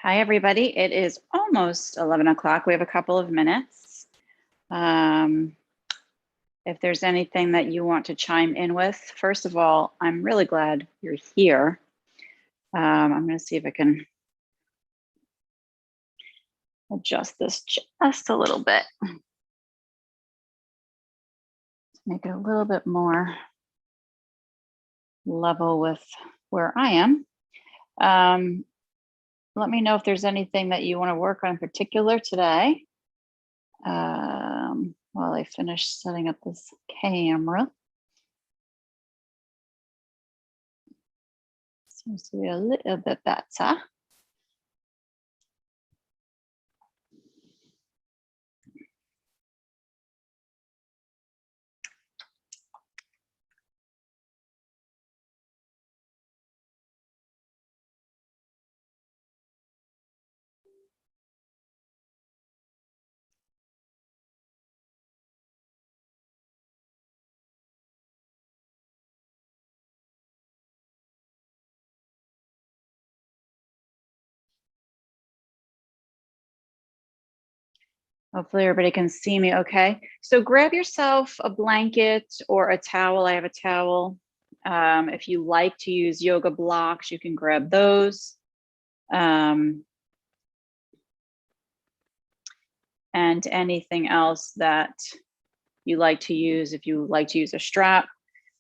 Hi, everybody. It is almost 11 o'clock. We have a couple of minutes. If there's anything that you want to chime in with, first of all, I'm really glad you're here. I'm going to see if I can adjust this just a little bit. Make it a little bit more level with where I am. Let me know if there's anything that you want to work on in particular today. While I finish setting up this camera. Seems to be a little bit better. Hopefully everybody can see me okay. So grab yourself a blanket or a towel. I have a towel. If you like to use yoga blocks, you can grab those. And anything else that you like to use. If you like to use a strap,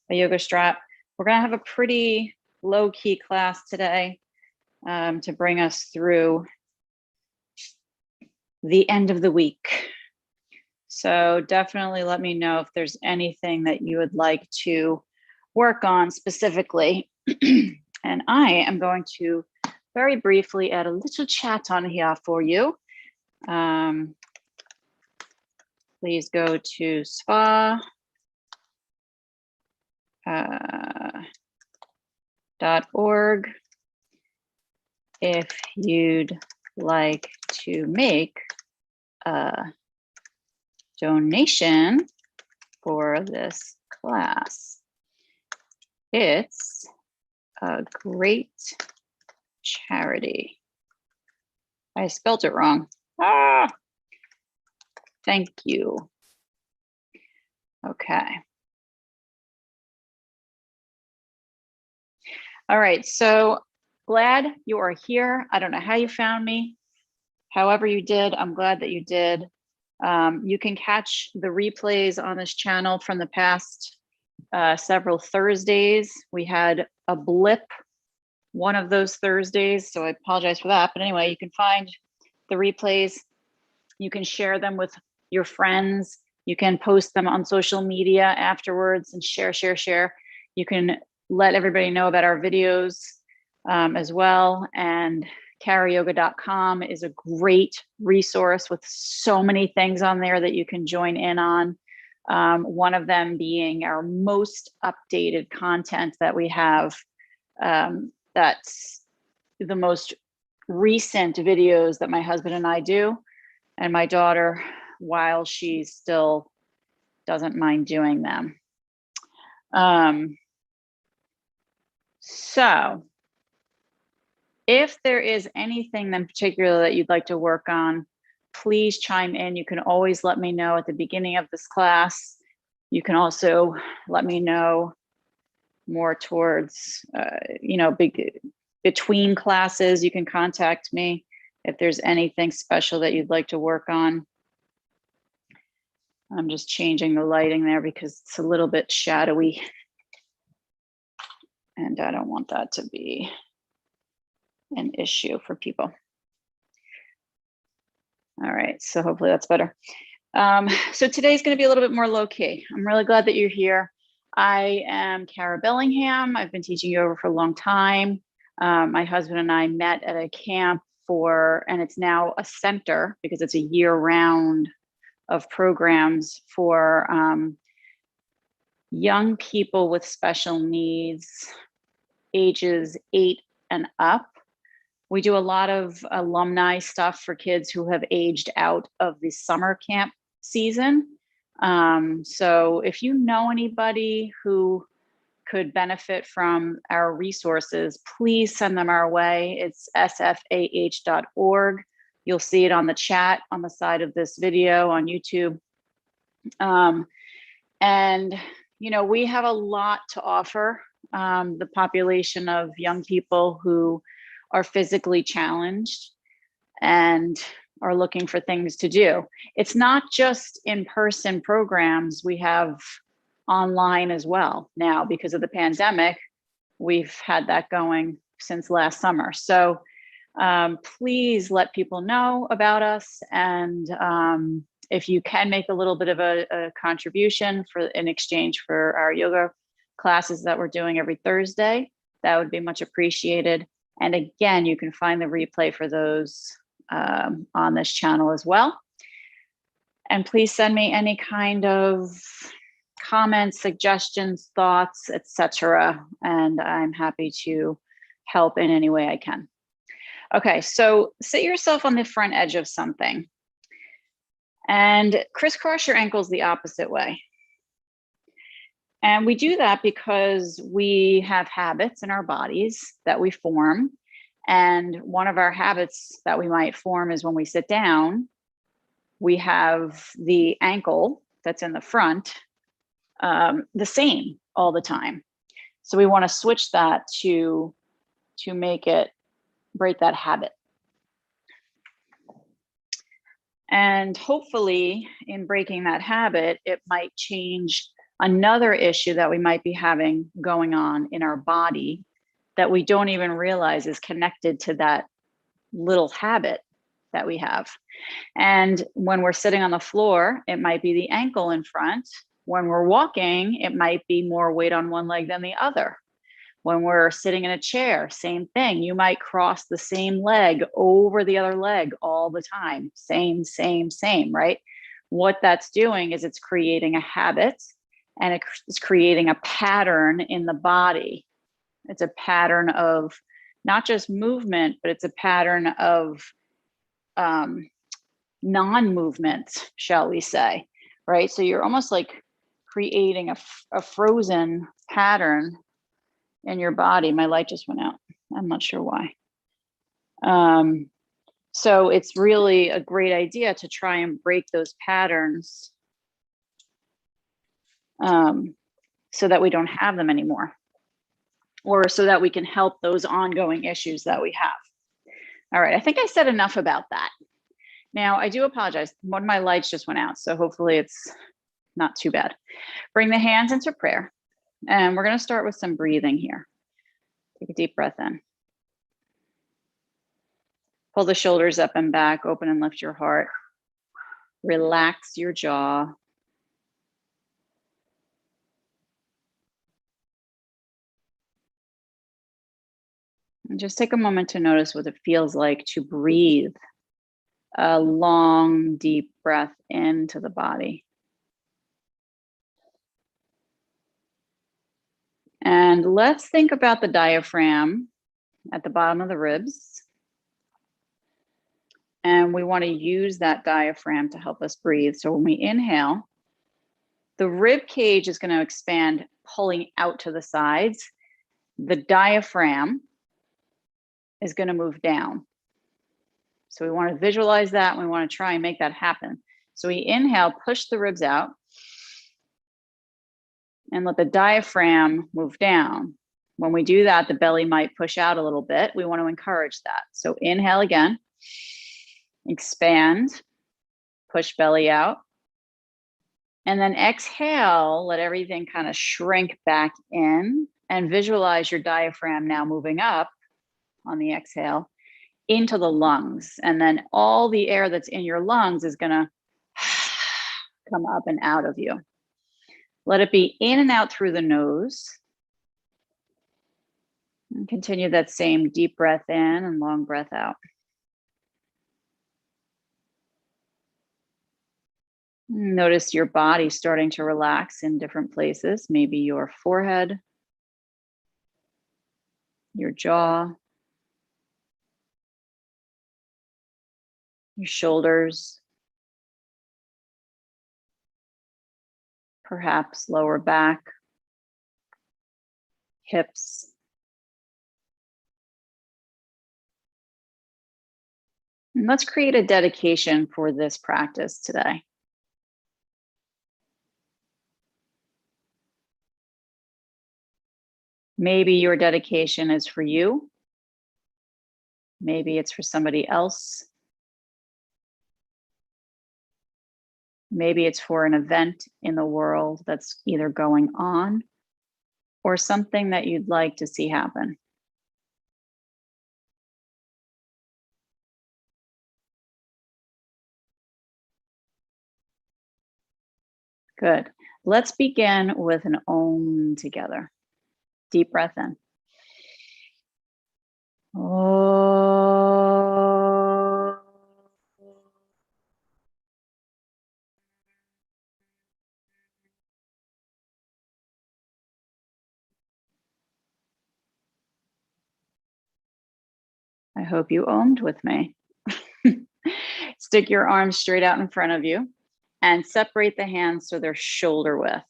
a yoga strap. We're gonna have a pretty low-key class today to bring us through the end of the week. So definitely let me know if there's anything that you would like to work on specifically. And I am going to very briefly add a little chat on here for you. Please go to spa.org if you'd like to make a donation for this class. It's a great charity. I spelled it wrong. Thank you. Okay. All right, so glad you are here. I don't know how you found me. However you did, I'm glad that you did. You can catch the replays on this channel from the past several Thursdays. We had a blip one of those Thursdays, so I apologize for that. But anyway, you can find the replays. You can share them with your friends. You can post them on social media afterwards and share. You can let everybody know about our videos as well. And karayoga.com is a great resource with so many things on there that you can join in on. One of them being our most updated content that we have. That's the most recent videos that my husband and I do, and my daughter, while she still doesn't mind doing them. So if there is anything in particular that you'd like to work on, please chime in. You can always let me know at the beginning of this class. You can also let me know more towards, between classes. You can contact me if there's anything special that you'd like to work on. I'm just changing the lighting there because it's a little bit shadowy. And I don't want that to be an issue for people. All right, so hopefully that's better. So today's going to be a little bit more low-key. I'm really glad that you're here. I am Cara Bellingham. I've been teaching yoga for a long time. My husband and I met at a camp and it's now a center because it's a year-round of programs for young people with special needs, ages 8 and up. We do a lot of alumni stuff for kids who have aged out of the summer camp season. So if you know anybody who could benefit from our resources, please send them our way. It's sfah.org. You'll see it on the chat on the side of this video on YouTube. And, you know, we have a lot to offer the population of young people who are physically challenged and are looking for things to do. It's not just in-person programs. We have online as well now because of the pandemic. We've had that going since last summer. So please let people know about us. And if you can make a little bit of a contribution in exchange for our yoga classes that we're doing every Thursday, that would be much appreciated. And again, you can find the replay for those on this channel as well. And please send me any kind of comments, suggestions, thoughts, etc. And I'm happy to help in any way I can. Okay, so sit yourself on the front edge of something and crisscross your ankles the opposite way. And we do that because we have habits in our bodies that we form. And one of our habits that we might form is when we sit down, we have the ankle that's in the front the same all the time. So we want to switch that to make it break that habit. And hopefully in breaking that habit, it might change another issue that we might be having going on in our body that we don't even realize is connected to that little habit that we have. And when we're sitting on the floor, it might be the ankle in front. When we're walking, it might be more weight on one leg than the other. When we're sitting in a chair, same thing. You might cross the same leg over the other leg all the time. Same, right? What that's doing is it's creating a habit and it's creating a pattern in the body. It's a pattern of not just movement, but it's a pattern of non-movement, shall we say, right? So you're almost like creating a frozen pattern in your body. My light just went out. I'm not sure why. So it's really a great idea to try and break those patterns so that we don't have them anymore, or so that we can help those ongoing issues that we have. All right, I think I said enough about that. Now, I do apologize. One of my lights just went out, so hopefully it's not too bad. Bring the hands into prayer. And we're going to start with some breathing here. Take a deep breath in. Pull the shoulders up and back, open and lift your heart. Relax your jaw. And just take a moment to notice what it feels like to breathe a long, deep breath into the body. And let's think about the diaphragm at the bottom of the ribs. And we want to use that diaphragm to help us breathe. So when we inhale, the rib cage is going to expand, pulling out to the sides. The diaphragm is going to move down. So we want to visualize that. And we want to try and make that happen. So we inhale, push the ribs out, and let the diaphragm move down. When we do that, the belly might push out a little bit. We want to encourage that. So inhale again, expand, push belly out. And then exhale, let everything kind of shrink back in, and visualize your diaphragm now moving up on the exhale into the lungs. And then all the air that's in your lungs is going to come up and out of you. Let it be in and out through the nose. And continue that same deep breath in and long breath out. Notice your body starting to relax in different places, maybe your forehead, your jaw, your shoulders, perhaps lower back, hips. And let's create a dedication for this practice today. Maybe your dedication is for you. Maybe it's for somebody else. Maybe it's for an event in the world that's either going on or something that you'd like to see happen. Good. Let's begin with an Om together. Deep breath in. Oh. I hope you Om'd with me. Stick your arms straight out in front of you and separate the hands so they're shoulder width.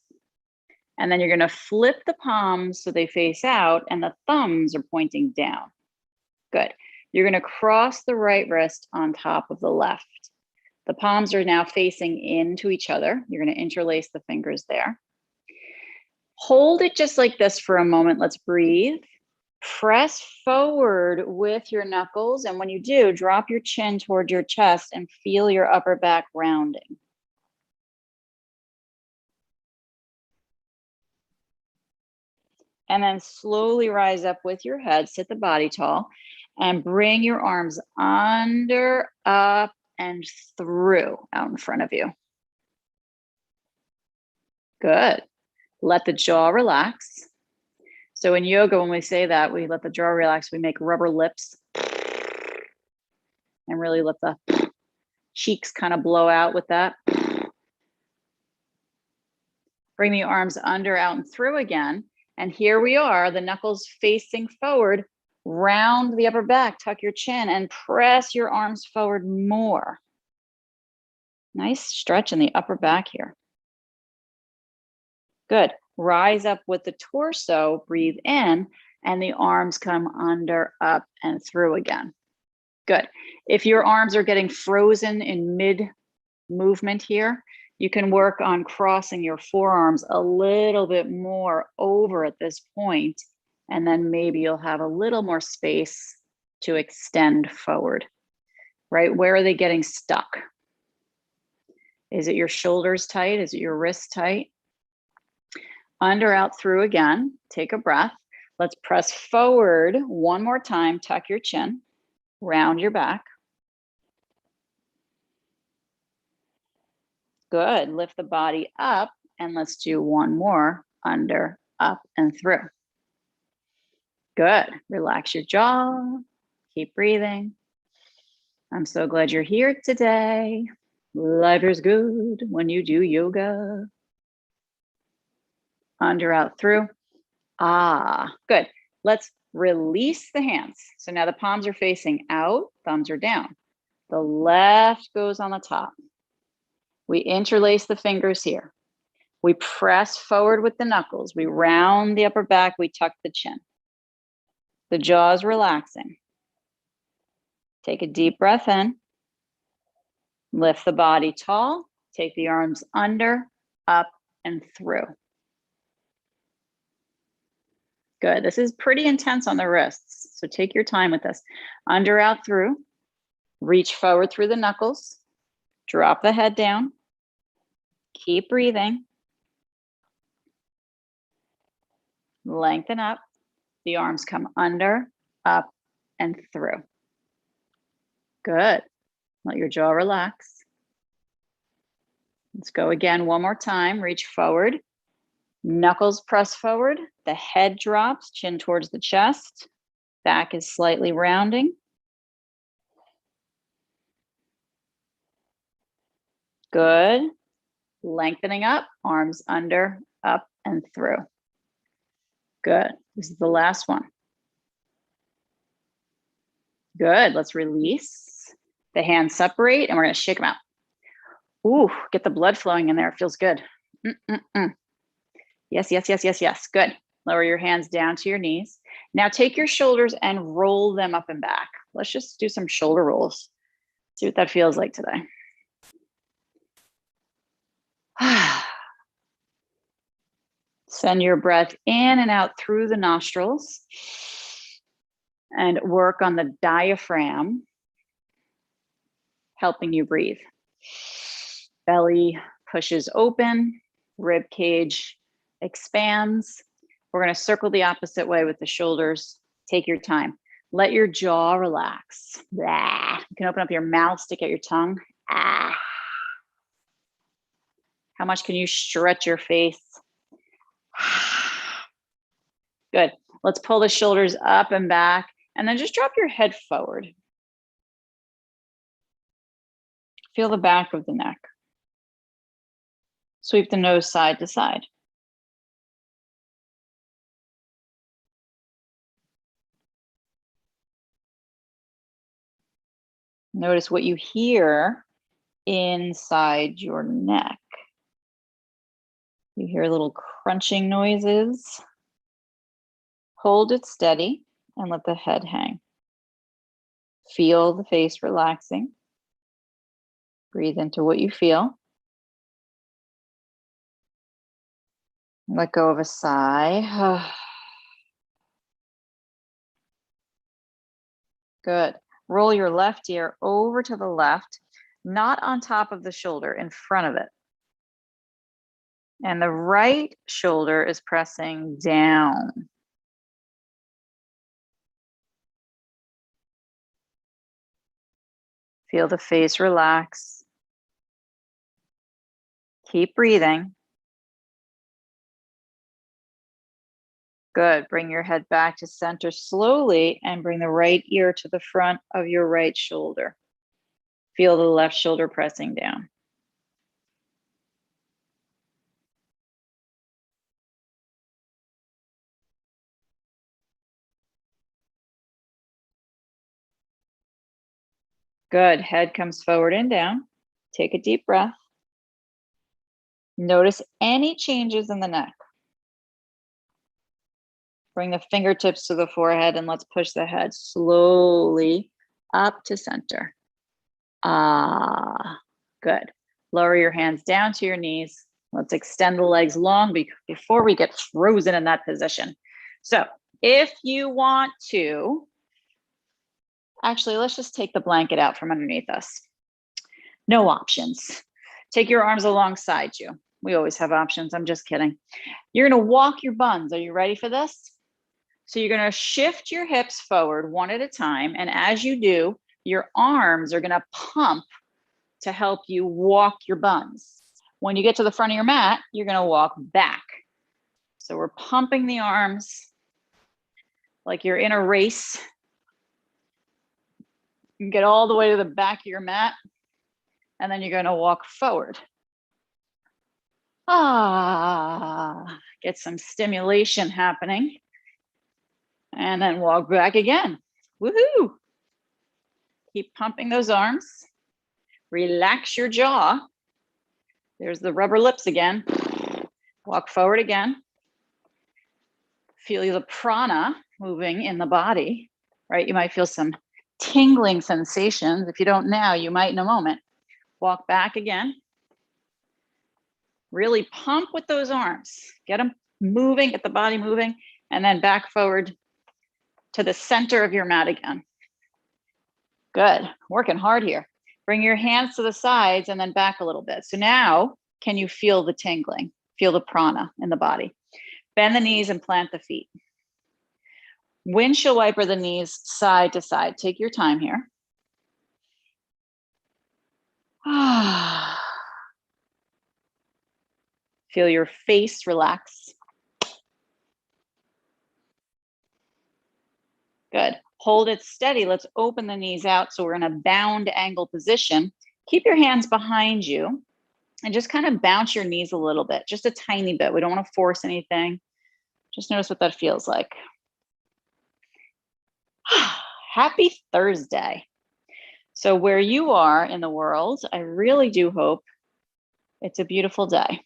And then you're going to flip the palms so they face out and the thumbs are pointing down. Good. You're going to cross the right wrist on top of the left. The palms are now facing into each other. You're going to interlace the fingers there. Hold it just like this for a moment. Let's breathe. Press forward with your knuckles. And when you do, drop your chin toward your chest and feel your upper back rounding. And then slowly rise up with your head, sit the body tall, and bring your arms under, up, and through out in front of you. Good. Let the jaw relax. So in yoga, when we say that, we let the jaw relax, we make rubber lips and really let the cheeks kind of blow out with that. Bring the arms under, out, and through again. And here we are, the knuckles facing forward, round the upper back, tuck your chin, and press your arms forward more. Nice stretch in the upper back here. Good. Rise up with the torso, breathe in, and the arms come under, up, and through again. Good. If your arms are getting frozen in mid-movement here, you can work on crossing your forearms a little bit more over at this point, and then maybe you'll have a little more space to extend forward, right? Where are they getting stuck? Is it your shoulders tight? Is it your wrists tight? Under, out, through again. Take a breath. Let's press forward one more time. Tuck your chin, round your back. Good. Lift the body up, and let's do one more. Under, up, and through. Good. Relax your jaw. Keep breathing. I'm so glad you're here today. Life is good when you do yoga. Under, out, through. Ah, good. Let's release the hands. So now the palms are facing out, thumbs are down. The left goes on the top. We interlace the fingers here. We press forward with the knuckles. We round the upper back. We tuck the chin. The jaw is relaxing. Take a deep breath in. Lift the body tall. Take the arms under, up, and through. Good. This is pretty intense on the wrists, so take your time with this. Under, out, through. Reach forward through the knuckles. Drop the head down. Keep breathing. Lengthen up. The arms come under, up, and through. Good. Let your jaw relax. Let's go again one more time. Reach forward. Knuckles press forward. The head drops, chin towards the chest. Back is slightly rounding. Good. Lengthening up, arms under, up, and through. Good. This is the last one. Good. Let's release. The hands separate, and we're going to shake them out. Ooh, get the blood flowing in there. It feels good. Yes, yes, yes, yes, yes. Good. Lower your hands down to your knees. Now take your shoulders and roll them up and back. Let's just do some shoulder rolls. See what that feels like today. Send your breath in and out through the nostrils and work on the diaphragm, helping you breathe. Belly pushes open, rib cage expands. We're going to circle the opposite way with the shoulders. Take your time. Let your jaw relax. Blah. You can open up your mouth, stick out your tongue. Ah. How much can you stretch your face? Good. Let's pull the shoulders up and back, and then just drop your head forward. Feel the back of the neck. Sweep the nose side to side. Notice what you hear inside your neck. You hear little crunching noises. Hold it steady and let the head hang. Feel the face relaxing. Breathe into what you feel. Let go of a sigh. Good. Roll your left ear over to the left, not on top of the shoulder, in front of it. And the right shoulder is pressing down. Feel the face relax. Keep breathing. Good. Bring your head back to center slowly and bring the right ear to the front of your right shoulder. Feel the left shoulder pressing down. Good. Head comes forward and down. Take a deep breath. Notice any changes in the neck. Bring the fingertips to the forehead and let's push the head slowly up to center. Ah, good. Lower your hands down to your knees. Let's extend the legs long before we get frozen in that position. So if you want to, actually, let's just take the blanket out from underneath us. No options. Take your arms alongside you. We always have options. I'm just kidding. You're going to walk your buns. Are you ready for this? So you're going to shift your hips forward one at a time. And as you do, your arms are going to pump to help you walk your buns. When you get to the front of your mat, you're going to walk back. So we're pumping the arms like you're in a race. You can get all the way to the back of your mat, and then you're going to walk forward. Get some stimulation happening. And then walk back again. Woohoo! Keep pumping those arms. Relax your jaw. There's the rubber lips again. Walk forward again. Feel the prana moving in the body, right? You might feel some tingling sensations. If you don't now, you might in a moment. Walk back again. Really pump with those arms. Get them moving, get the body moving, and then back forward to the center of your mat again. Good. Working hard here. Bring your hands to the sides and then back a little bit. So now, can you feel the tingling? Feel the prana in the body. Bend the knees and plant the feet. Windshield wiper the knees side to side. Take your time here. Feel your face relax. Good. Hold it steady. Let's open the knees out so we're in a bound angle position. Keep your hands behind you and just kind of bounce your knees a little bit, just a tiny bit. We don't want to force anything. Just notice what that feels like. Happy Thursday. So where you are in the world, I really do hope it's a beautiful day.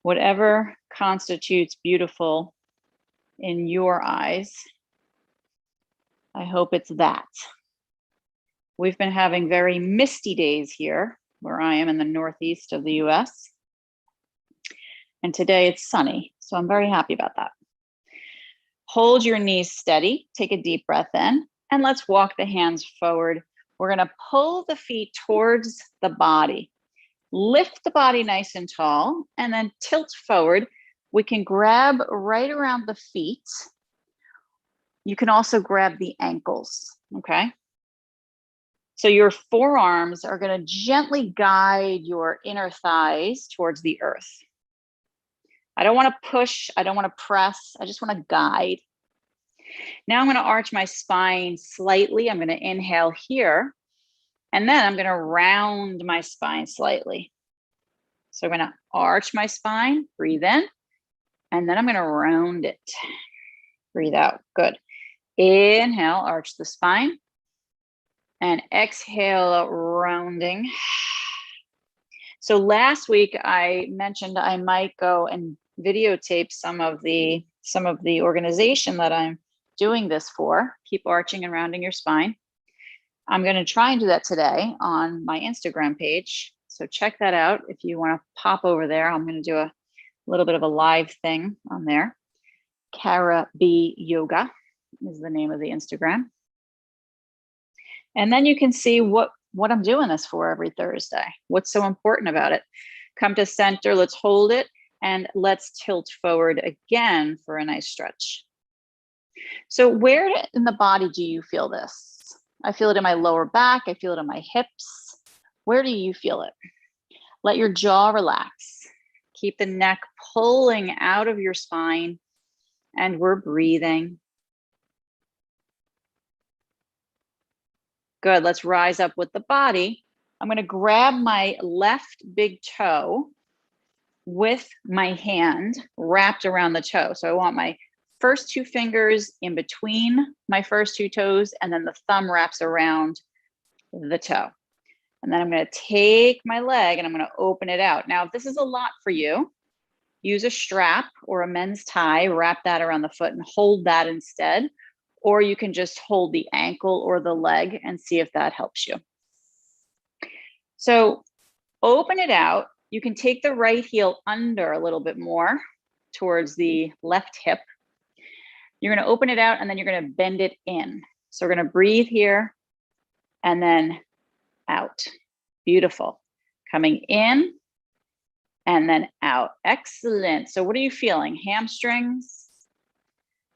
Whatever constitutes beautiful in your eyes, I hope it's that. We've been having very misty days here where I am in the northeast of the US. And today it's sunny, so I'm very happy about that. Hold your knees steady, take a deep breath in, and let's walk the hands forward. We're gonna pull the feet towards the body. Lift the body nice and tall, and then tilt forward. We can grab right around the feet. You can also grab the ankles, okay? So your forearms are gonna gently guide your inner thighs towards the earth. I don't wanna push, I don't wanna press, I just wanna guide. Now I'm gonna arch my spine slightly. I'm gonna inhale here, and then I'm gonna round my spine slightly. So I'm gonna arch my spine, breathe in, and then I'm gonna round it. Breathe out, good. Inhale, arch the spine, and exhale, rounding. So last week I mentioned I might go and videotape some of the organization that I'm doing this for. Keep arching and rounding your spine. I'm going to try and do that today on my Instagram page. So check that out if you want to pop over there. I'm going to do a little bit of a live thing on there. Cara B Yoga is the name of the Instagram. And then you can see what I'm doing this for every Thursday. What's so important about it? Come to center, let's hold it, and let's tilt forward again for a nice stretch. So where in the body do you feel this? I feel it in my lower back. I feel it in my hips. Where do you feel it? Let your jaw relax. Keep the neck pulling out of your spine, and we're breathing. Good, let's rise up with the body. I'm gonna grab my left big toe with my hand wrapped around the toe. So I want my first two fingers in between my first two toes, and then the thumb wraps around the toe. And then I'm gonna take my leg and I'm gonna open it out. Now, if this is a lot for you, use a strap or a men's tie, wrap that around the foot and hold that instead. Or you can just hold the ankle or the leg and see if that helps you. So open it out. You can take the right heel under a little bit more towards the left hip. You're gonna open it out and then you're gonna bend it in. So we're gonna breathe here and then out. Beautiful. Coming in and then out. Excellent. So what are you feeling? Hamstrings?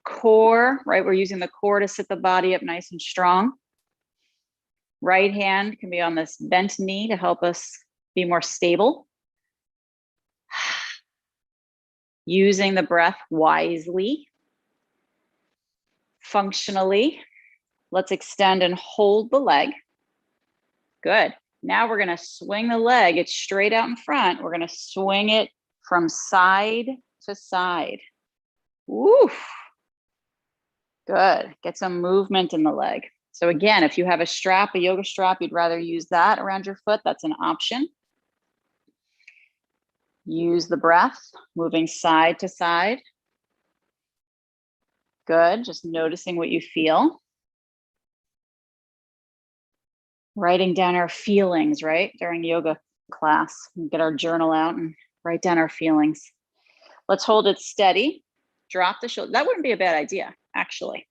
Core, right? We're using the core to sit the body up nice and strong. Right hand can be on this bent knee to help us be more stable. Using the breath wisely, functionally. Let's extend and hold the leg. Good. Now we're gonna swing the leg. It's straight out in front. We're gonna swing it from side to side. Woo. Good. Get some movement in the leg. So again, if you have a strap, a yoga strap, you'd rather use that around your foot, that's an option. Use the breath, moving side to side. Good. Just noticing what you feel. Writing down our feelings, right? During yoga class, we get our journal out and write down our feelings. Let's hold it steady. Drop the shoulder. That wouldn't be a bad idea, actually.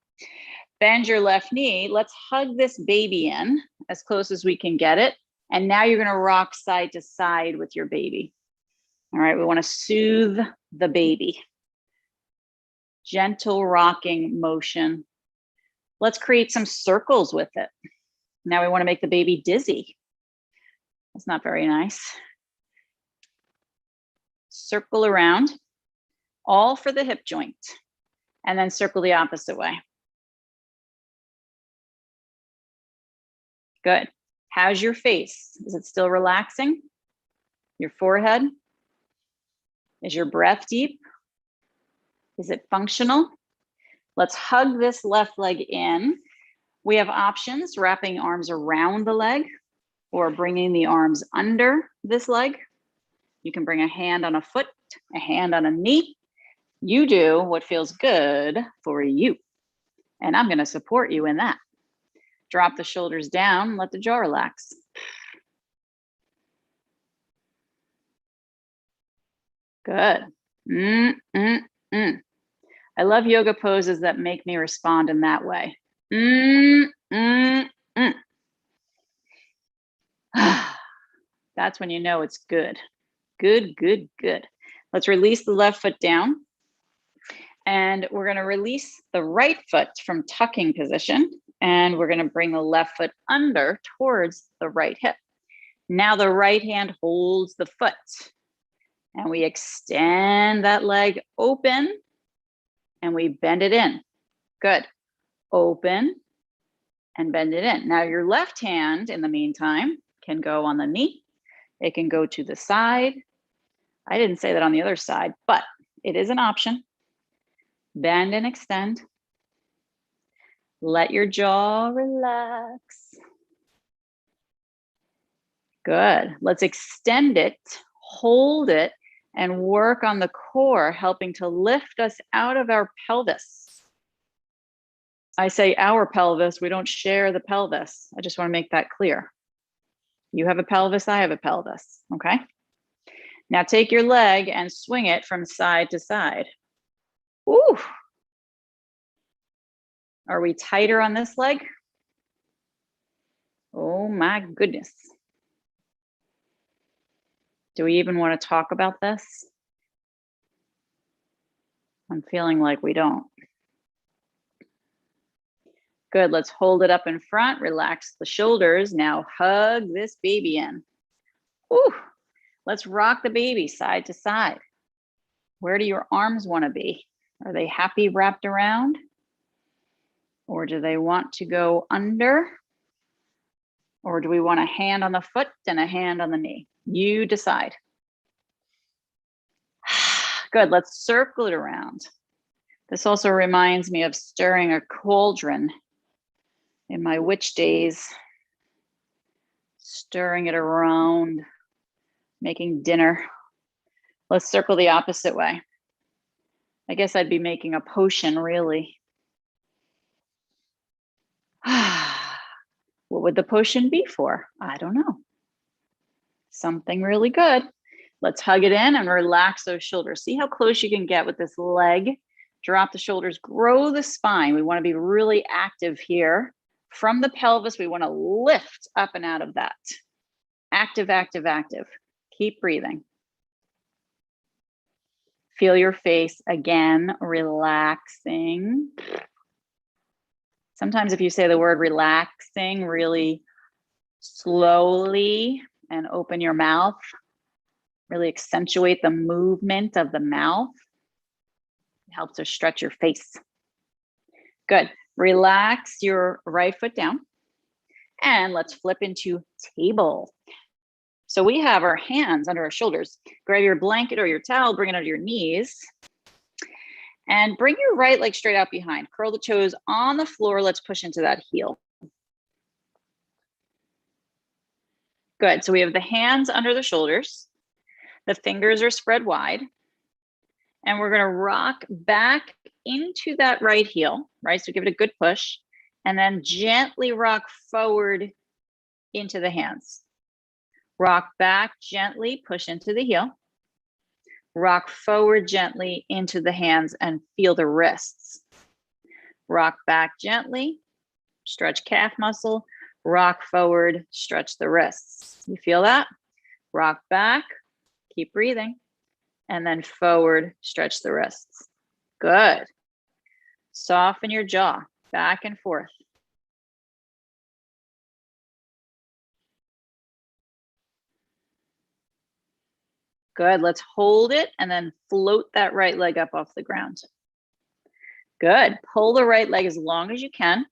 Bend your left knee. Let's hug this baby in as close as we can get it. And now you're gonna rock side to side with your baby. All right, we wanna soothe the baby. Gentle rocking motion. Let's create some circles with it. Now we wanna make the baby dizzy. That's not very nice. Circle around, all for the hip joint, and then circle the opposite way. Good. How's your face? Is it still relaxing? Your forehead? Is your breath deep? Is it functional? Let's hug this left leg in. We have options, wrapping arms around the leg or bringing the arms under this leg. You can bring a hand on a foot A hand on a knee. You do what feels good for you. And I'm going to support you in that. Drop the shoulders down, let the jaw relax. Good. I love yoga poses that make me respond in that way. That's when you know it's good. Good, good, good. Let's release the left foot down. And we're going to release the right foot from tucking position. And we're going to bring the left foot under towards the right hip. Now the right hand holds the foot. And we extend that leg open. And we bend it in. Good. Open and bend it in. Now your left hand, in the meantime, can go on the knee. It can go to the side. I didn't say that on the other side, but it is an option. Bend and extend. Let your jaw relax. Good. Let's extend it, hold it, and work on the core, helping to lift us out of our pelvis. I say our pelvis, we don't share the pelvis. I just want to make that clear. You have a pelvis, I have a pelvis, okay? Now take your leg and swing it from side to side. Ooh. Are we tighter on this leg? Oh my goodness. Do we even want to talk about this? I'm feeling like we don't. Good, let's hold it up in front, relax the shoulders. Now hug this baby in. Ooh. Let's rock the baby side to side. Where do your arms want to be? Are they happy wrapped around? Or do they want to go under? Or do we want a hand on the foot and a hand on the knee? You decide. Good, let's circle it around. This also reminds me of stirring a cauldron in my witch days. Stirring it around, making dinner. Let's circle the opposite way. I guess I'd be making a potion, really. What would the potion be for? I don't know. Something really good. Let's hug it in and relax those shoulders. See how close you can get with this leg. Drop the shoulders, grow the spine. We want to be really active here. From the pelvis, we want to lift up and out of that. Active, active, active. Keep breathing. Feel your face again, relaxing. Sometimes if you say the word relaxing really slowly and open your mouth, really accentuate the movement of the mouth. It helps to stretch your face. Good. Relax your right foot down. And let's flip into table. So we have our hands under our shoulders. Grab your blanket or your towel, bring it under your knees. And bring your right leg straight out behind. Curl the toes on the floor. Let's push into that heel. Good. So we have the hands under the shoulders. The fingers are spread wide. And we're going to rock back into that right heel, right? So give it a good push. And then gently rock forward into the hands. Rock back gently, push into the heel. Rock forward gently into the hands and feel the wrists. Rock back gently, stretch calf muscle. Rock forward, stretch the wrists. You feel that? Rock back, keep breathing. And then forward, stretch the wrists. Good. Soften your jaw, back and forth. Good, let's hold it and then float that right leg up off the ground. Good, pull the right leg as long as you can.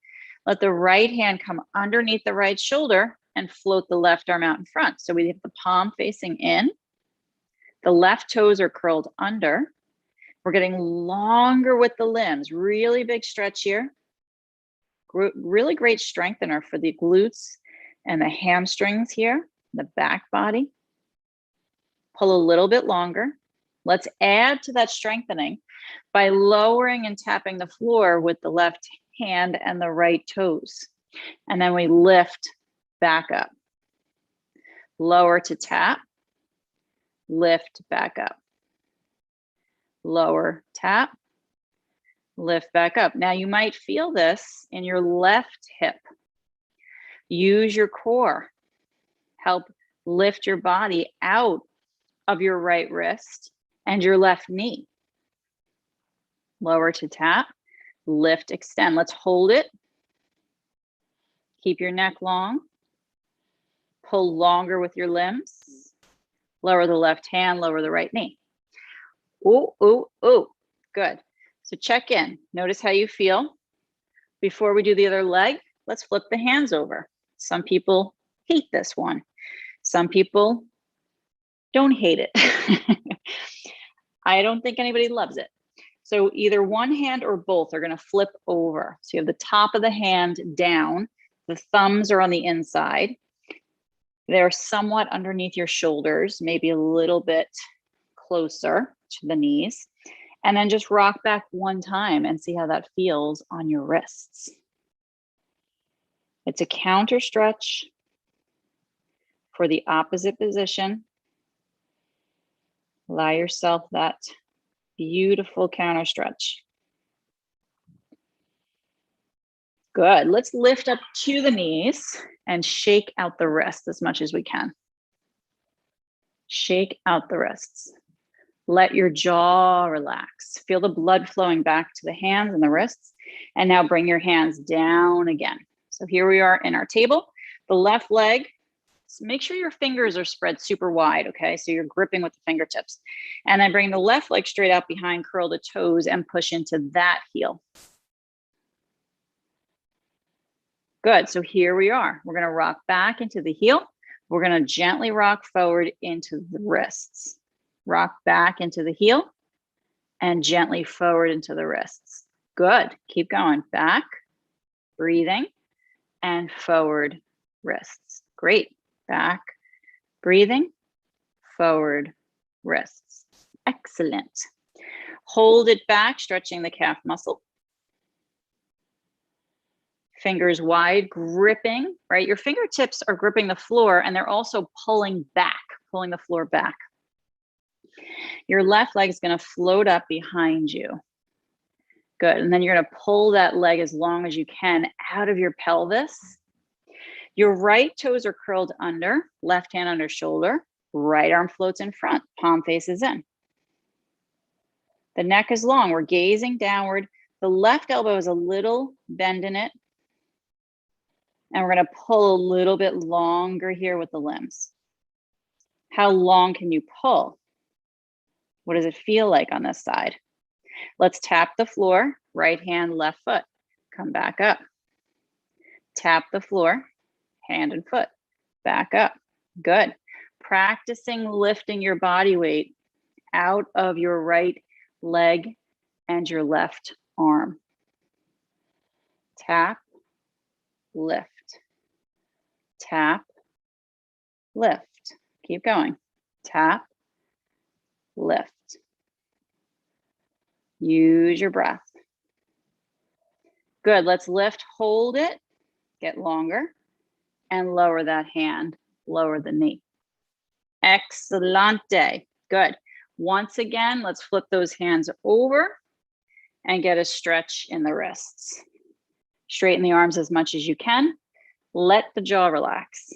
Let the right hand come underneath the right shoulder and float the left arm out in front. So we have the palm facing in. The left toes are curled under. We're getting longer with the limbs. Really big stretch here. Really great strengthener for the glutes and the hamstrings here, the back body. Pull a little bit longer. Let's add to that strengthening by lowering and tapping the floor with the left hand and the right toes. And then we lift back up. Lower to tap, lift back up. Lower, tap, lift back up. Now you might feel this in your left hip. Use your core. Help lift your body out of your right wrist and your left knee. Lower to tap, lift, extend. Let's hold it. Keep your neck long. Pull longer with your limbs. Lower the left hand, lower the right knee. Ooh, ooh, ooh. Good. So check in. Notice how you feel. Before we do the other leg, let's flip the hands over. Some people hate this one. Some people don't hate it. I don't think anybody loves it. So either one hand or both are going to flip over. So you have the top of the hand down. The thumbs are on the inside. They're somewhat underneath your shoulders, maybe a little bit closer to the knees. And then just rock back one time and see how that feels on your wrists. It's a counter stretch for the opposite position. Allow yourself that beautiful counter stretch. Good. Let's lift up to the knees and shake out the wrists as much as we can. Shake out the wrists. Let your jaw relax. Feel the blood flowing back to the hands and the wrists. And now bring your hands down again. So here we are in our table. The left leg, make sure your fingers are spread super wide, okay? So you're gripping with the fingertips. And then bring the left leg straight out behind, curl the toes, and push into that heel. Good, so here we are. We're gonna rock back into the heel. We're gonna gently rock forward into the wrists. Rock back into the heel and gently forward into the wrists. Good, keep going. Back, breathing, and forward wrists. Great, back, breathing, forward wrists. Excellent. Hold it back, stretching the calf muscle. Fingers wide, gripping, right? Your fingertips are gripping the floor and they're also pulling back, pulling the floor back. Your left leg is going to float up behind you. Good. And then you're going to pull that leg as long as you can out of your pelvis. Your right toes are curled under, left hand under shoulder, right arm floats in front, palm faces in. The neck is long. We're gazing downward. The left elbow is a little bend in it. And we're going to pull a little bit longer here with the limbs. How long can you pull? What does it feel like on this side? Let's tap the floor, right hand, left foot. Come back up. Tap the floor, hand and foot. Back up. Good. Practicing lifting your body weight out of your right leg and your left arm. Tap, lift. Tap, lift. Keep going. Tap, lift. Use your breath. Good. Let's lift, hold it, get longer, and lower that hand, lower the knee. Excellente. Good. Once again, let's flip those hands over and get a stretch in the wrists. Straighten the arms as much as you can. Let the jaw relax.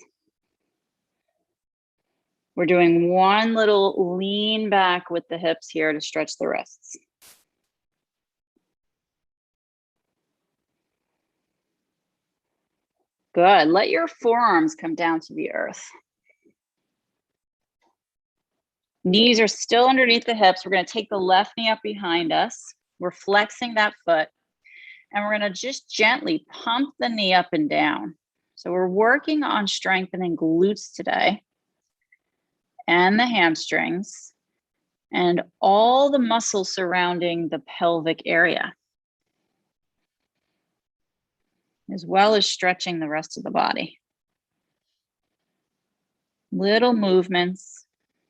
We're doing one little lean back with the hips here to stretch the wrists. Good. Let your forearms come down to the earth. Knees are still underneath the hips. We're going to take the left knee up behind us. We're flexing that foot. And we're going to just gently pump the knee up and down. So we're working on strengthening glutes today and the hamstrings and all the muscles surrounding the pelvic area, as well as stretching the rest of the body. Little movements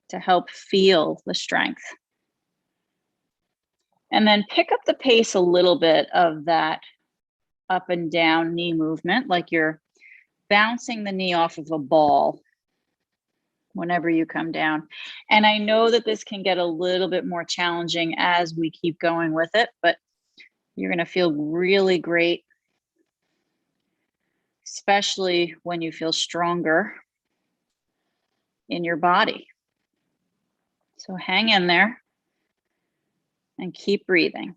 to help feel the strength. And then pick up the pace a little bit of that up and down knee movement, like you're bouncing the knee off of a ball whenever you come down. And I know that this can get a little bit more challenging as we keep going with it, but you're going to feel really great, especially when you feel stronger in your body. So hang in there and keep breathing.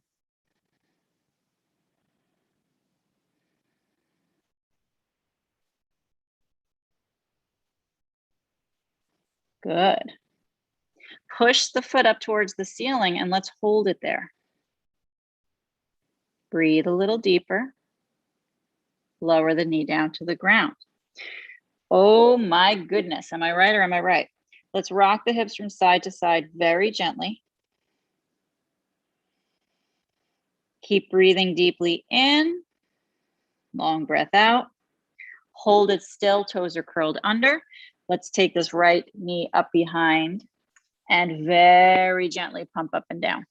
Good. Push the foot up towards the ceiling and let's hold it there. Breathe a little deeper. Lower the knee down to the ground. Oh my goodness. Am I right or am I right? Let's rock the hips from side to side very gently. Keep breathing deeply in. Long breath out. Hold it still. Toes are curled under. Let's take this right knee up behind and very gently pump up and down.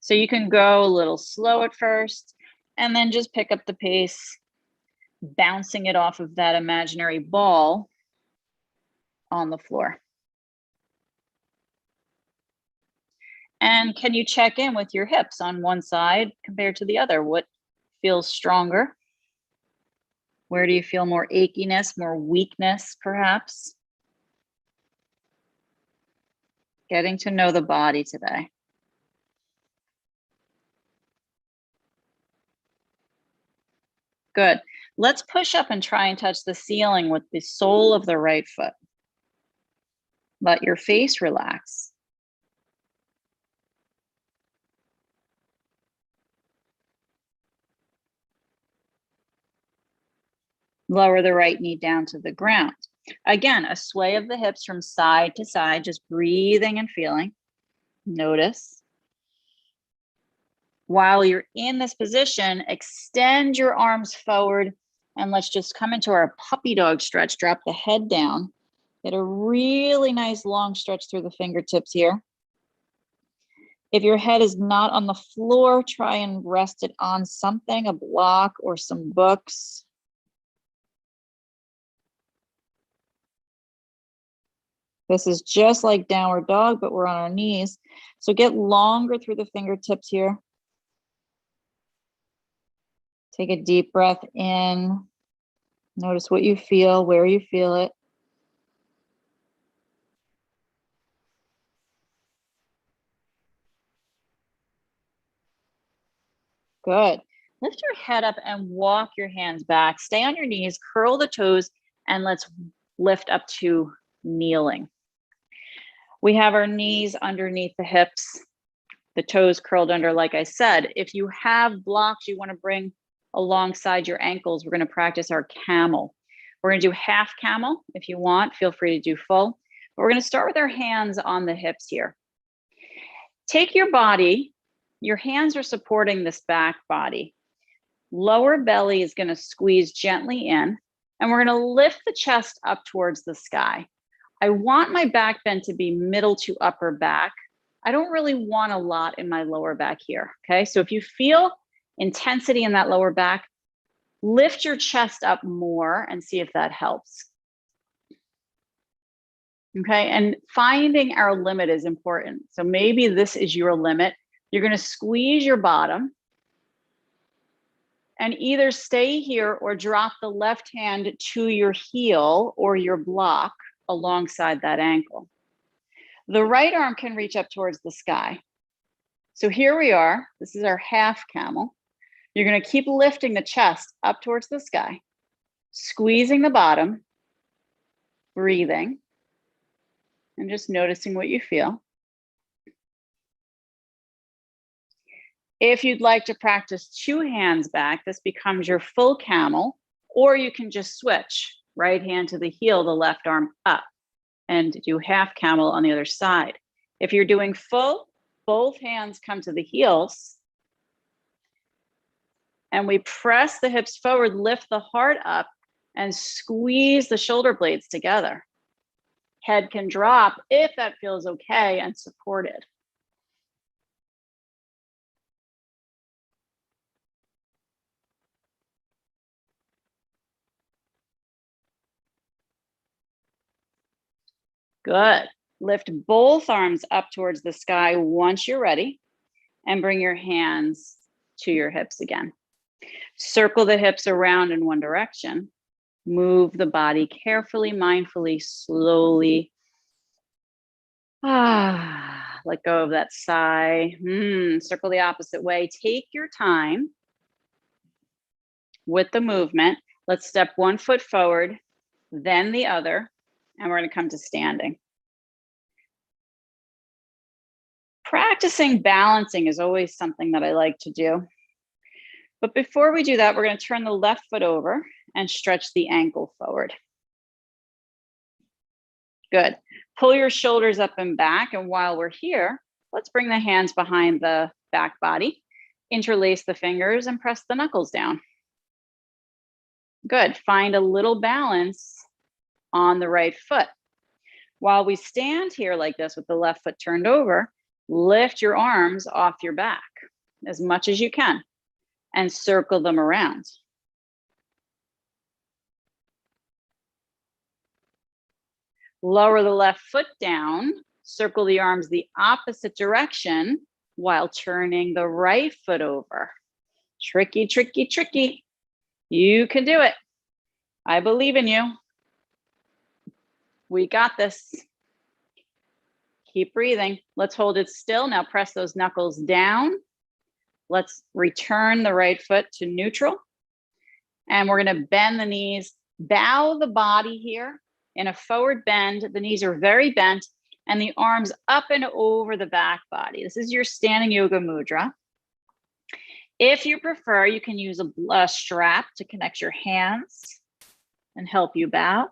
So you can go a little slow at first and then just pick up the pace, bouncing it off of that imaginary ball on the floor. And can you check in with your hips on one side compared to the other? What feels stronger? Where do you feel more achiness, more weakness, perhaps? Getting to know the body today. Good. Let's push up and try and touch the ceiling with the sole of the right foot. Let your face relax. Lower the right knee down to the ground. Again, a sway of the hips from side to side, just breathing and feeling. Notice. While you're in this position, extend your arms forward and let's just come into our puppy dog stretch. Drop the head down. Get a really nice long stretch through the fingertips here. If your head is not on the floor, try and rest it on something, a block or some books. This is just like downward dog, but we're on our knees. So get longer through the fingertips here. Take a deep breath in. Notice what you feel, where you feel it. Good. Lift your head up and walk your hands back. Stay on your knees, curl the toes, and let's lift up to kneeling. We have our knees underneath the hips, the toes curled under, like I said. If you have blocks you want to bring alongside your ankles, we're going to practice our camel. We're going to do half camel. If you want, feel free to do full. But we're going to start with our hands on the hips here. Take your body, your hands are supporting this back body. Lower belly is going to squeeze gently in, and we're going to lift the chest up towards the sky. I want my back bend to be middle to upper back. I don't really want a lot in my lower back here, okay? So if you feel intensity in that lower back, lift your chest up more and see if that helps. Okay, and finding our limit is important. So maybe this is your limit. You're going to squeeze your bottom and either stay here or drop the left hand to your heel or your block alongside that ankle. The right arm can reach up towards the sky. So here we are. This is our half camel. You're going to keep lifting the chest up towards the sky, squeezing the bottom, breathing, and just noticing what you feel. If you'd like to practice two hands back, this becomes your full camel, or you can just switch right hand to the heel, the left arm up, and do half camel on the other side. If you're doing full, both hands come to the heels, and we press the hips forward, lift the heart up, and squeeze the shoulder blades together. Head can drop if that feels okay and supported. Good. Lift both arms up towards the sky once you're ready, and bring your hands to your hips again. Circle the hips around in one direction. Move the body carefully, mindfully, slowly. Let go of that sigh. Circle the opposite way. Take your time with the movement. Let's step one foot forward, then the other, and we're going to come to standing. Practicing balancing is always something that I like to do. But before we do that, we're going to turn the left foot over and stretch the ankle forward. Good. Pull your shoulders up and back. And while we're here, let's bring the hands behind the back body, interlace the fingers, and press the knuckles down. Good. Find a little balance on the right foot. While we stand here like this with the left foot turned over, lift your arms off your back as much as you can and circle them around. Lower the left foot down, circle the arms the opposite direction while turning the right foot over. Tricky, tricky, tricky. You can do it. I believe in you. We got this. Keep breathing. Let's hold it still. Now press those knuckles down. Let's return the right foot to neutral. And we're going to bend the knees, bow the body here in a forward bend. The knees are very bent and the arms up and over the back body. This is your standing yoga mudra. If you prefer, you can use a strap to connect your hands and help you bow.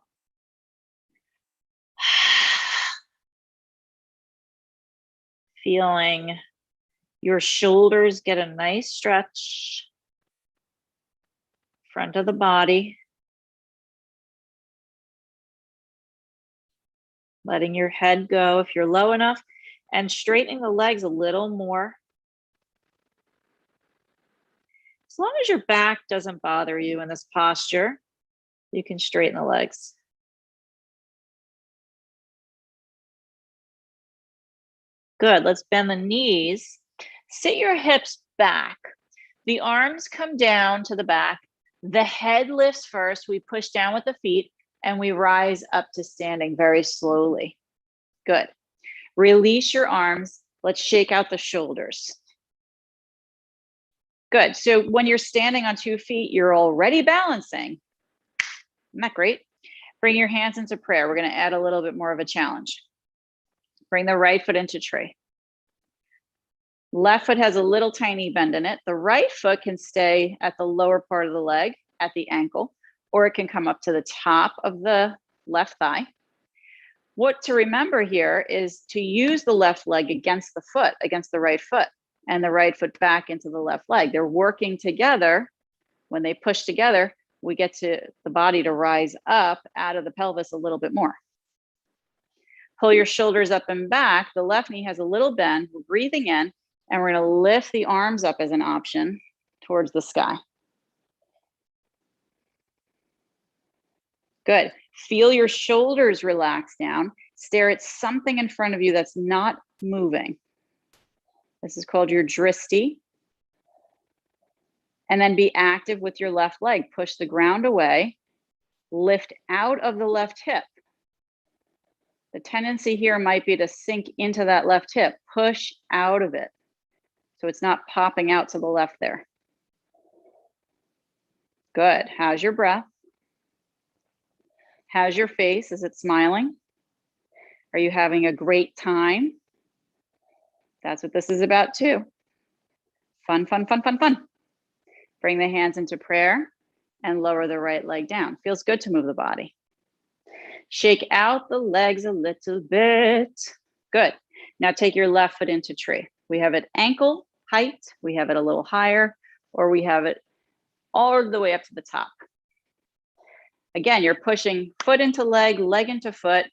Feeling your shoulders get a nice stretch. Front of the body. Letting your head go if you're low enough, and straightening the legs a little more. As long as your back doesn't bother you in this posture, you can straighten the legs. Good. Let's bend the knees. Sit your hips back. The arms come down to the back. The head lifts first. We push down with the feet and we rise up to standing very slowly. Good. Release your arms. Let's shake out the shoulders. Good. So when you're standing on 2 feet, you're already balancing. Isn't that great? Bring your hands into prayer. We're going to add a little bit more of a challenge. Bring the right foot into tree. Left foot has a little tiny bend in it. The right foot can stay at the lower part of the leg at the ankle, or it can come up to the top of the left thigh. What to remember here is to use the left leg against the foot, against the right foot, and the right foot back into the left leg. They're working together. When they push together, we get to the body to rise up out of the pelvis a little bit more. Pull your shoulders up and back. The left knee has a little bend. We're breathing in, and we're going to lift the arms up as an option towards the sky. Good. Feel your shoulders relax down. Stare at something in front of you that's not moving. This is called your dristi. And then be active with your left leg. Push the ground away. Lift out of the left hip. The tendency here might be to sink into that left hip. Push out of it, so it's not popping out to the left there. Good. How's your breath? How's your face? Is it smiling? Are you having a great time? That's what this is about too. Fun, fun, fun, fun, fun. Bring the hands into prayer and lower the right leg down. Feels good to move the body. Shake out the legs a little bit. Good. Now take your left foot into tree. We have it ankle height, we have it a little higher, or we have it all the way up to the top. Again, you're pushing foot into leg, leg into foot.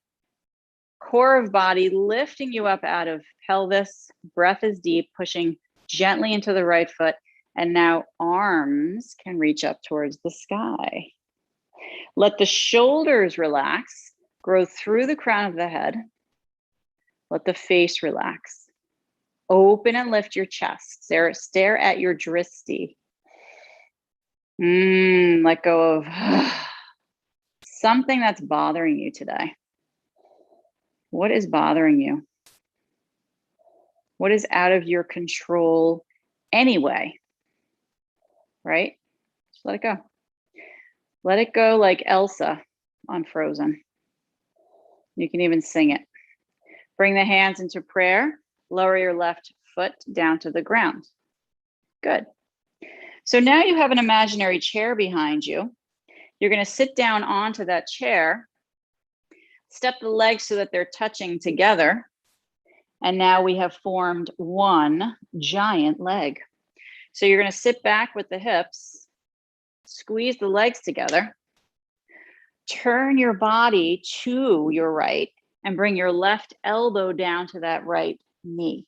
Core of body lifting you up out of pelvis. Breath is deep, pushing gently into the right foot. And now arms can reach up towards the sky. Let the shoulders relax, grow through the crown of the head. Let the face relax. Open and lift your chest. Stare at your dristi. Let go of something that's bothering you today. What is bothering you? What is out of your control anyway? Right? Just let it go. Let it go like Elsa on Frozen. You can even sing it. Bring the hands into prayer. Lower your left foot down to the ground. Good. So now you have an imaginary chair behind you. You're going to sit down onto that chair. Step the legs so that they're touching together. And now we have formed one giant leg. So you're going to sit back with the hips, squeeze the legs together, turn your body to your right, and bring your left elbow down to that right knee.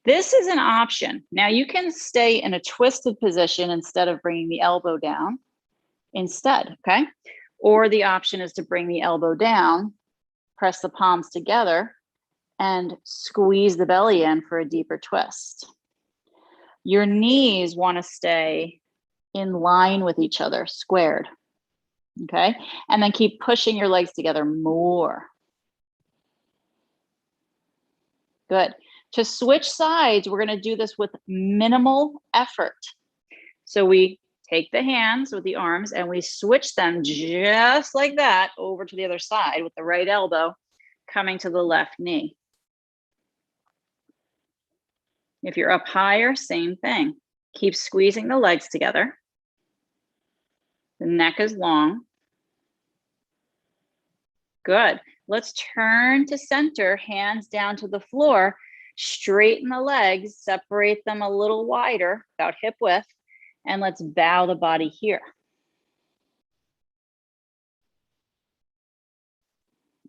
This is an option. Now you can stay in a twisted position instead of bringing the elbow down instead, okay? Or the option is to bring the elbow down, press the palms together, and squeeze the belly in for a deeper twist. Your knees want to stay in line with each other, squared, okay? And then keep pushing your legs together more. Good. To switch sides, we're going to do this with minimal effort. So we take the hands with the arms and we switch them just like that over to the other side with the right elbow coming to the left knee. If you're up higher, same thing. Keep squeezing the legs together. The neck is long. Good. Let's turn to center, hands down to the floor. Straighten the legs, separate them a little wider, about hip width, and let's bow the body here.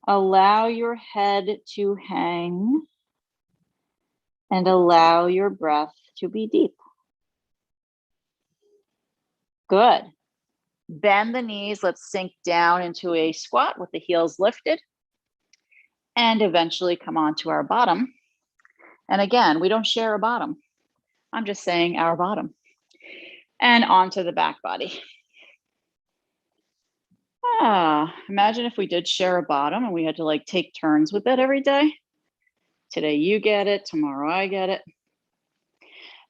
Allow your head to hang and allow your breath to be deep. Good. Bend the knees. Let's sink down into a squat with the heels lifted and eventually come onto our bottom. And again, we don't share a bottom. I'm just saying our bottom. And onto the back body. Imagine if we did share a bottom and we had to like take turns with it every day. Today you get it, tomorrow I get it.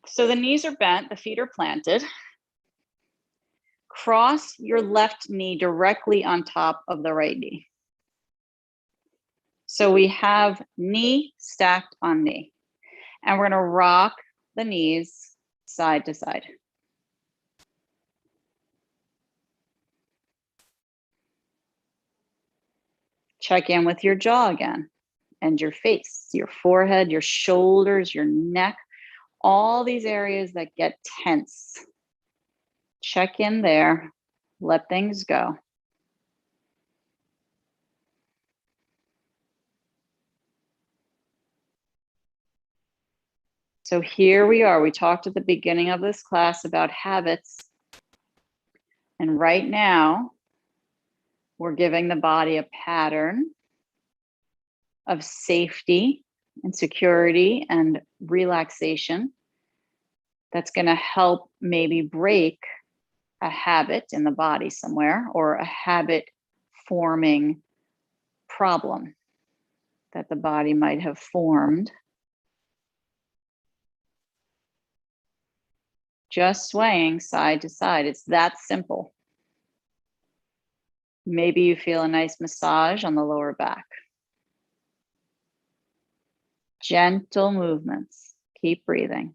So the knees are bent, the feet are planted. Cross your left knee directly on top of the right knee. So we have knee stacked on knee. And we're going to rock the knees side to side. Check in with your jaw again and your face, your forehead, your shoulders, your neck, all these areas that get tense. Check in there, let things go. So here we are. We talked at the beginning of this class about habits. And right now, we're giving the body a pattern of safety and security and relaxation that's going to help maybe break a habit in the body somewhere or a habit forming problem that the body might have formed. Just swaying side to side. It's that simple. Maybe you feel a nice massage on the lower back. Gentle movements. Keep breathing.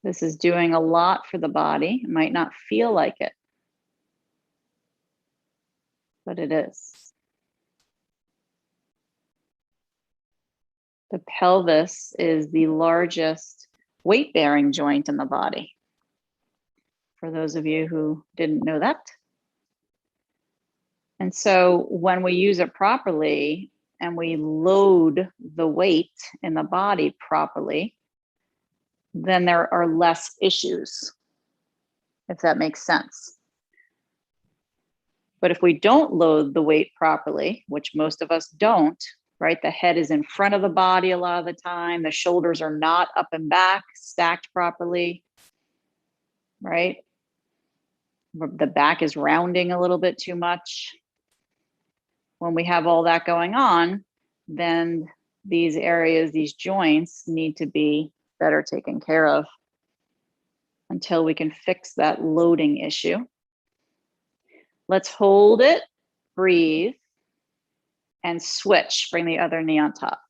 This is doing a lot for the body. It might not feel like it, but it is. The pelvis is the largest weight-bearing joint in the body. for those of you who didn't know that. And so when we use it properly and we load the weight in the body properly, then there are less issues, if that makes sense. But if we don't load the weight properly, which most of us don't, right? The head is in front of the body a lot of the time. The shoulders are not up and back, stacked properly, right? The back is rounding a little bit too much. When we have all that going on, then these areas, these joints need to be better taken care of until we can fix that loading issue. Let's hold it, breathe, and switch. Bring the other knee on top.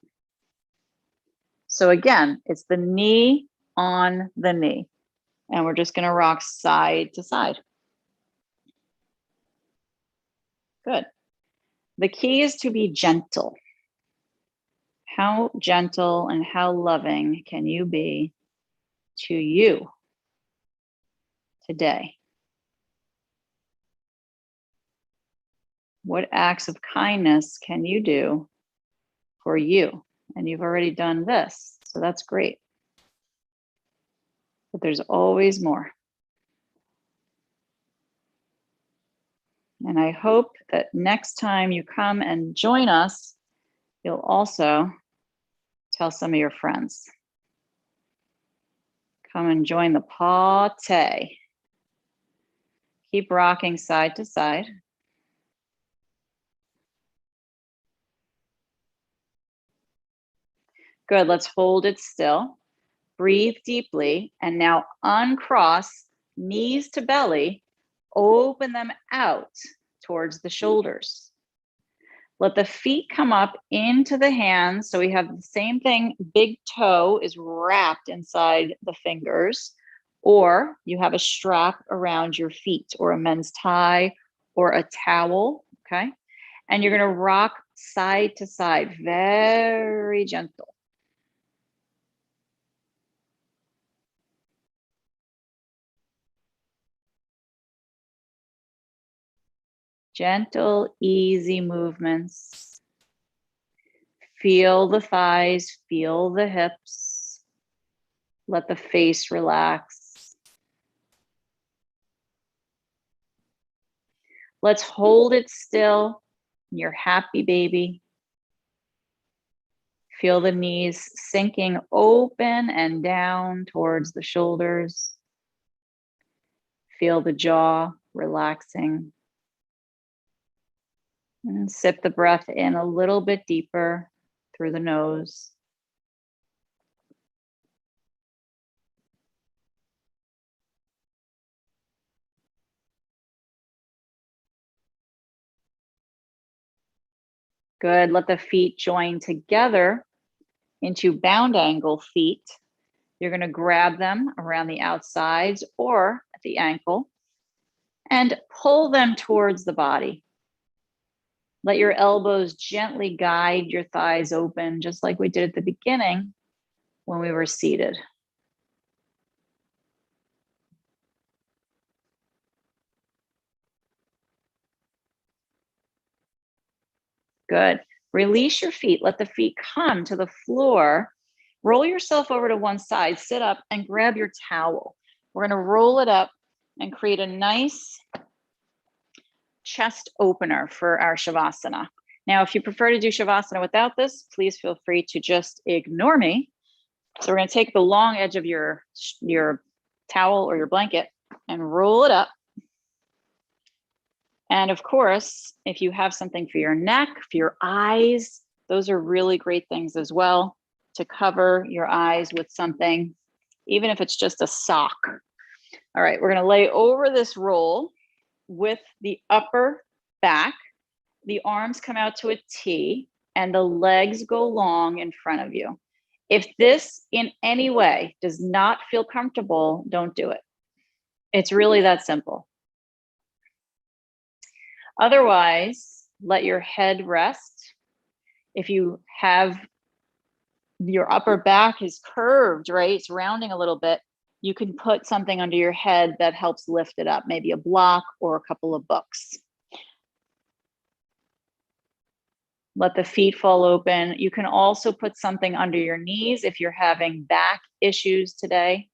So again, it's the knee on the knee. And we're just going to rock side to side. Good. The key is to be gentle. How gentle and how loving can you be to you today? What acts of kindness can you do for you? And you've already done this, so that's great. But there's always more. And I hope that next time you come and join us, you'll also tell some of your friends. Come and join the party. Keep rocking side to side. Good, let's hold it still. Breathe deeply, and now uncross, knees to belly, open them out towards the shoulders. Let the feet come up into the hands. So we have the same thing, big toe is wrapped inside the fingers, or you have a strap around your feet or a men's tie or a towel, okay? And you're gonna rock side to side, very gentle. Gentle, easy movements. Feel the thighs, feel the hips. Let the face relax. Let's hold it still. You're happy, baby. Feel the knees sinking open and down towards the shoulders. Feel the jaw relaxing. And sip the breath in a little bit deeper through the nose. Good, let the feet join together into bound angle feet. You're gonna grab them around the outsides or at the ankle and pull them towards the body. Let your elbows gently guide your thighs open, just like we did at the beginning when we were seated. Good. Release your feet. Let the feet come to the floor. Roll yourself over to one side, sit up and grab your towel. We're gonna roll it up and create a nice chest opener for our Shavasana. Now, if you prefer to do Shavasana without this, please feel free to just ignore me. So we're gonna take the long edge of your towel or your blanket and roll it up. And of course, if you have something for your neck, for your eyes, those are really great things as well, to cover your eyes with something, even if it's just a sock. All right, we're gonna lay over this roll with the upper back. The arms come out to a T and the legs go long in front of you. If this in any way does not feel comfortable, don't do it. It's really that simple. Otherwise, let your head rest. If you have your upper back is curved, right? It's rounding a little bit. You can put something under your head that helps lift it up, maybe a block or a couple of books. Let the feet fall open. You can also put something under your knees if you're having back issues today.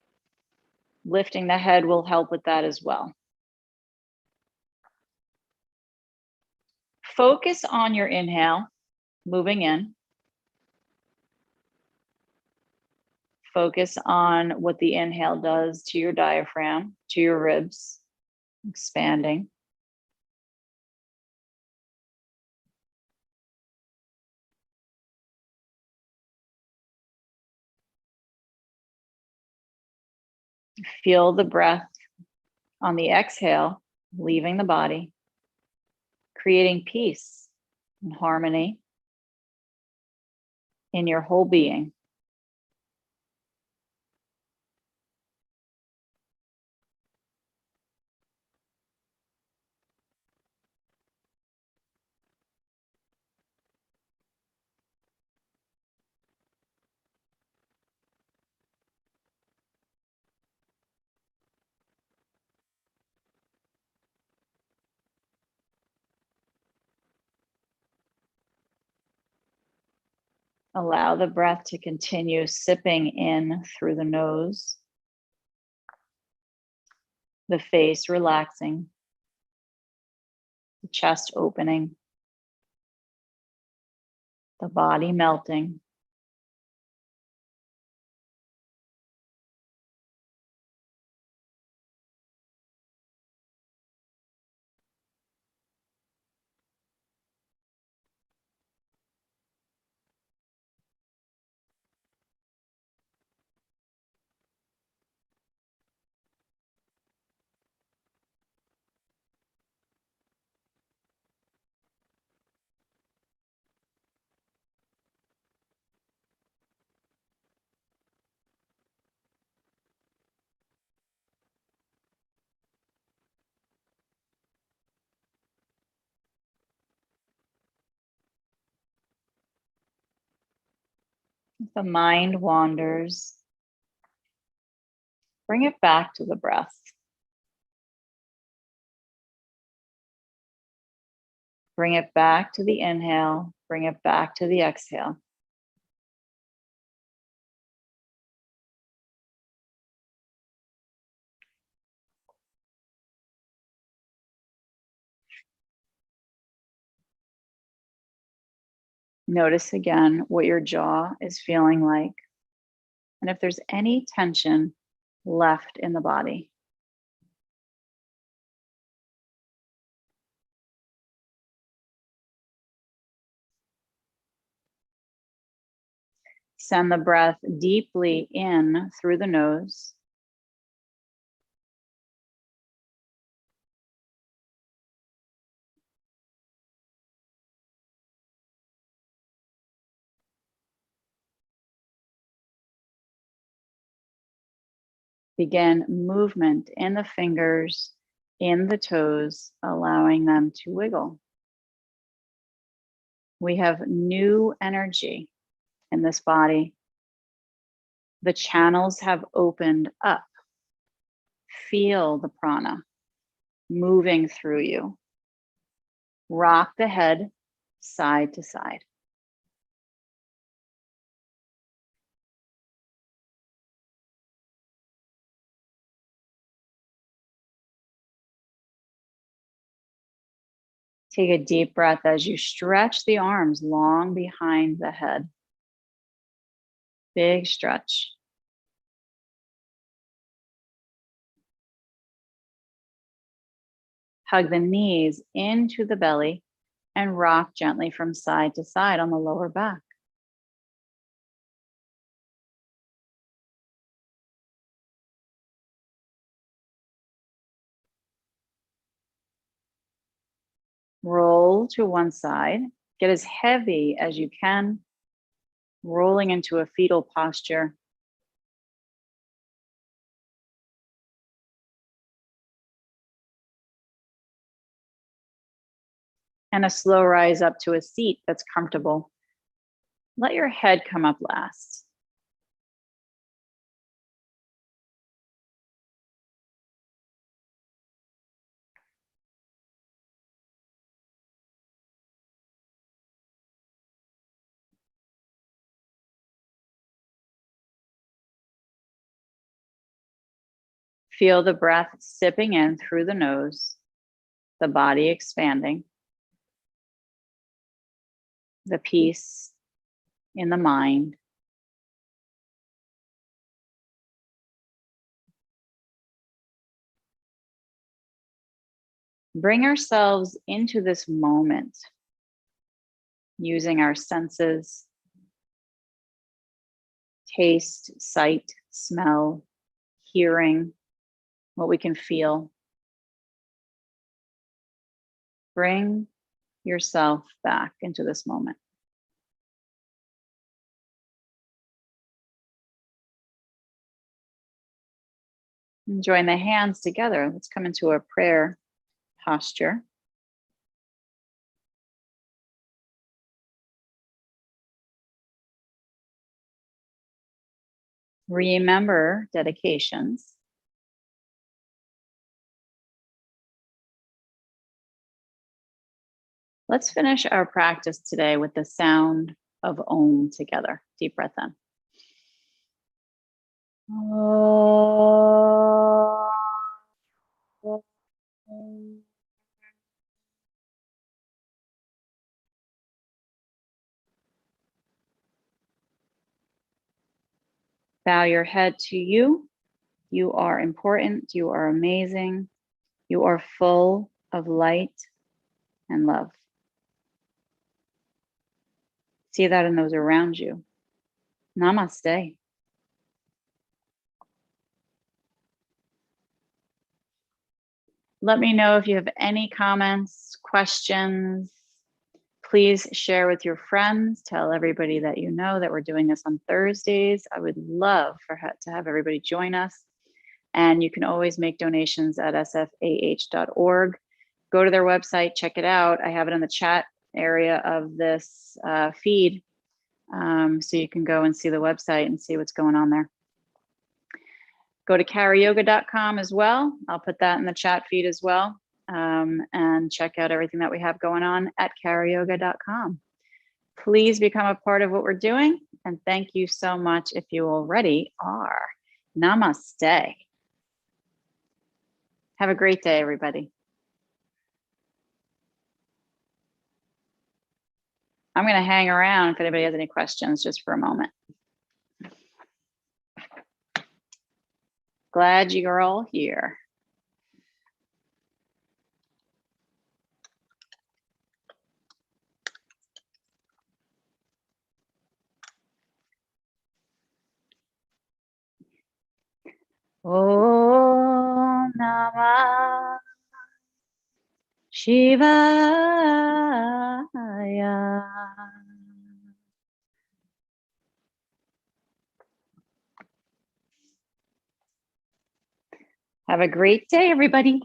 Lifting the head will help with that as well. Focus on your inhale, moving in. Focus on what the inhale does to your diaphragm, to your ribs, expanding. Feel the breath on the exhale, leaving the body, creating peace and harmony in your whole being. Allow the breath to continue sipping in through the nose, the face relaxing, the chest opening, the body melting. If the mind wanders, bring it back to the breath. Bring it back to the inhale, bring it back to the exhale. Notice again what your jaw is feeling like, and if there's any tension left in the body. Send the breath deeply in through the nose. Begin movement in the fingers, in the toes, allowing them to wiggle. We have new energy in this body. The channels have opened up. Feel the prana moving through you. Rock the head side to side. Take a deep breath as you stretch the arms long behind the head. Big stretch. Hug the knees into the belly and rock gently from side to side on the lower back. Roll to one side. Get as heavy as you can, rolling into a fetal posture. And a slow rise up to a seat that's comfortable. Let your head come up last. Feel the breath sipping in through the nose, the body expanding, the peace in the mind. Bring ourselves into this moment using our senses, taste, sight, smell, hearing, what we can feel. Bring yourself back into this moment. And join the hands together. Let's come into a prayer posture. Remember dedications. Let's finish our practice today with the sound of Om together. Deep breath in. Bow your head to you. You are important. You are amazing. You are full of light and love. See that in those around you. Namaste. Let me know if you have any comments, questions. Please share with your friends. Tell everybody that you know that we're doing this on Thursdays. I would love to have everybody join us. And you can always make donations at sfah.org. Go to their website, check it out. I have it in the chat area of this feed. So you can go and see the website and see what's going on there. Go to karayoga.com as well. I'll put that in the chat feed as well. And check out everything that we have going on at karayoga.com. Please become a part of what we're doing. And thank you so much if you already are. Namaste. Have a great day, everybody. I'm going to hang around if anybody has any questions just for a moment. Glad you're all here. Om Namah Shivaya. Have a great day, everybody.